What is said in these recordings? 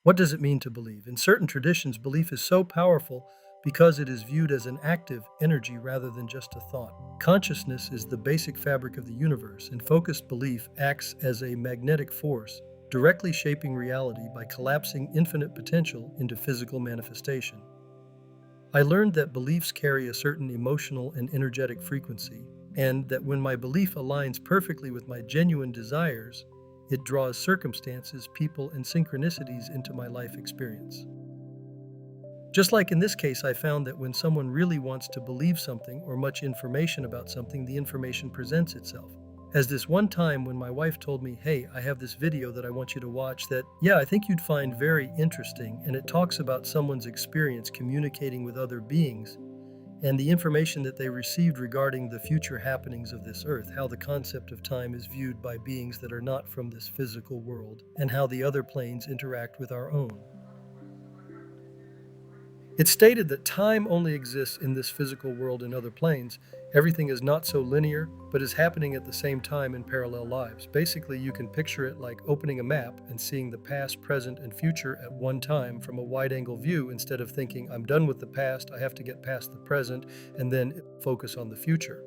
What does it mean to believe? In certain traditions, belief is so powerful because it is viewed as an active energy rather than just a thought. Consciousness is the basic fabric of the universe, and focused belief acts as a magnetic force, directly shaping reality by collapsing infinite potential into physical manifestation. I learned that beliefs carry a certain emotional and energetic frequency, and that when my belief aligns perfectly with my genuine desires, it draws circumstances, people, and synchronicities into my life experience. Just like in this case, I found that when someone really wants to believe something or much information about something, the information presents itself. As this one time when my wife told me, "Hey, I have this video that I want you to watch that, yeah, I think you'd find very interesting, and it talks about someone's experience communicating with other beings and the information that they received regarding the future happenings of this earth, how the concept of time is viewed by beings that are not from this physical world, and how the other planes interact with our own." It stated that time only exists in this physical world and other planes. Everything is not so linear, but is happening at the same time in parallel lives. Basically, you can picture it like opening a map and seeing the past, present, and future at one time from a wide angle view instead of thinking, "I'm done with the past, I have to get past the present, and then focus on the future."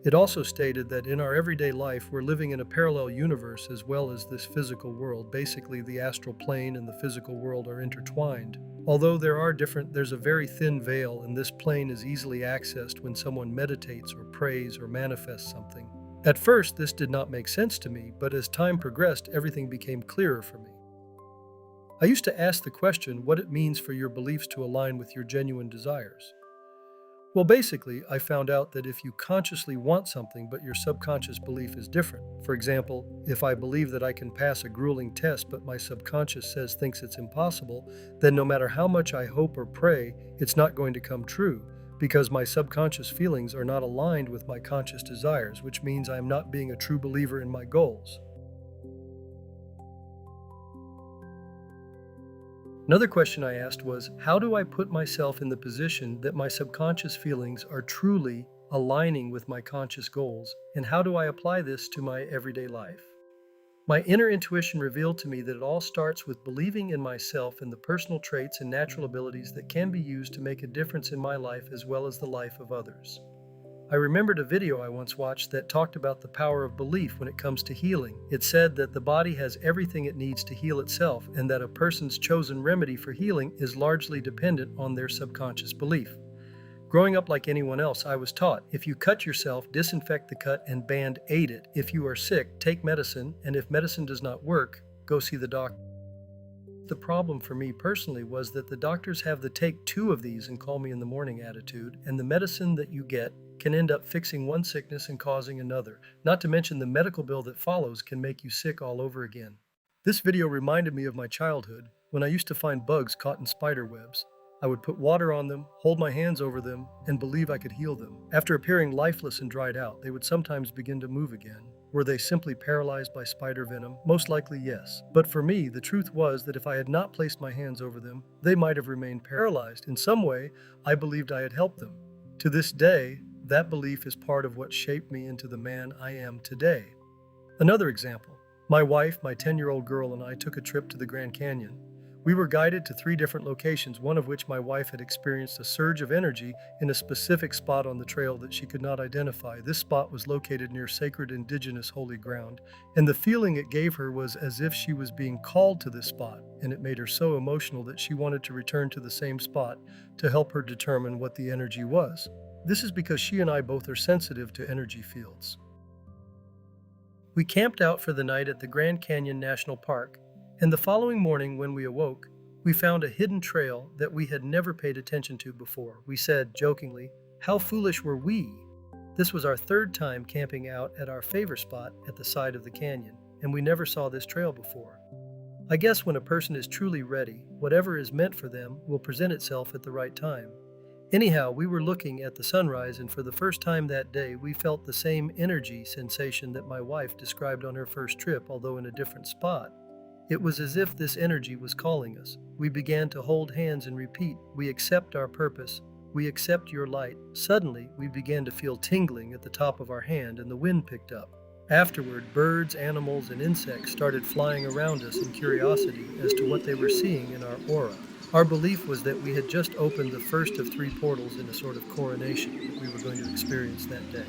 It also stated that in our everyday life, we're living in a parallel universe as well as this physical world. Basically, the astral plane and the physical world are intertwined. Although there's a very thin veil, and this plane is easily accessed when someone meditates or prays or manifests something. At first, this did not make sense to me, but as time progressed, everything became clearer for me. I used to ask the question what it means for your beliefs to align with your genuine desires. Well, basically, I found out that if you consciously want something but your subconscious belief is different. For example, if I believe that I can pass a grueling test but my subconscious thinks it's impossible, then no matter how much I hope or pray, it's not going to come true because my subconscious feelings are not aligned with my conscious desires, which means I am not being a true believer in my goals. Another question I asked was, how do I put myself in the position that my subconscious feelings are truly aligning with my conscious goals, and how do I apply this to my everyday life? My inner intuition revealed to me that it all starts with believing in myself and the personal traits and natural abilities that can be used to make a difference in my life as well as the life of others. I remembered a video I once watched that talked about the power of belief when it comes to healing. It said that the body has everything it needs to heal itself, and that a person's chosen remedy for healing is largely dependent on their subconscious belief. Growing up like anyone else, I was taught if you cut yourself, disinfect the cut and band aid it. If you are sick, take medicine, and if medicine does not work, go see the doctor. The problem for me personally was that the doctors have the take two of these and call me in the morning attitude, and the medicine that you get can end up fixing one sickness and causing another. Not to mention the medical bill that follows can make you sick all over again. This video reminded me of my childhood when I used to find bugs caught in spider webs. I would put water on them, hold my hands over them, and believe I could heal them. After appearing lifeless and dried out, they would sometimes begin to move again. Were they simply paralyzed by spider venom? Most likely, yes. But for me, the truth was that if I had not placed my hands over them, they might have remained paralyzed. In some way, I believed I had helped them. To this day, that belief is part of what shaped me into the man I am today. Another example. My wife, my 10-year-old girl, and I took a trip to the Grand Canyon. We were guided to 3 different locations, one of which my wife had experienced a surge of energy in a specific spot on the trail that she could not identify. This spot was located near sacred indigenous holy ground, and the feeling it gave her was as if she was being called to this spot, and it made her so emotional that she wanted to return to the same spot to help her determine what the energy was. This is because she and I both are sensitive to energy fields. We camped out for the night at the Grand Canyon National Park, and the following morning when we awoke, we found a hidden trail that we had never paid attention to before. We said, jokingly, "How foolish were we?" This was our 3rd time camping out at our favorite spot at the side of the canyon, and we never saw this trail before. I guess when a person is truly ready, whatever is meant for them will present itself at the right time. Anyhow, we were looking at the sunrise, and for the first time that day, we felt the same energy sensation that my wife described on her first trip, although in a different spot. It was as if this energy was calling us. We began to hold hands and repeat, "We accept our purpose. We accept your light." Suddenly, we began to feel tingling at the top of our hand, and the wind picked up. Afterward, birds, animals, and insects started flying around us in curiosity as to what they were seeing in our aura. Our belief was that we had just opened the first of three portals in a sort of coronation that we were going to experience that day.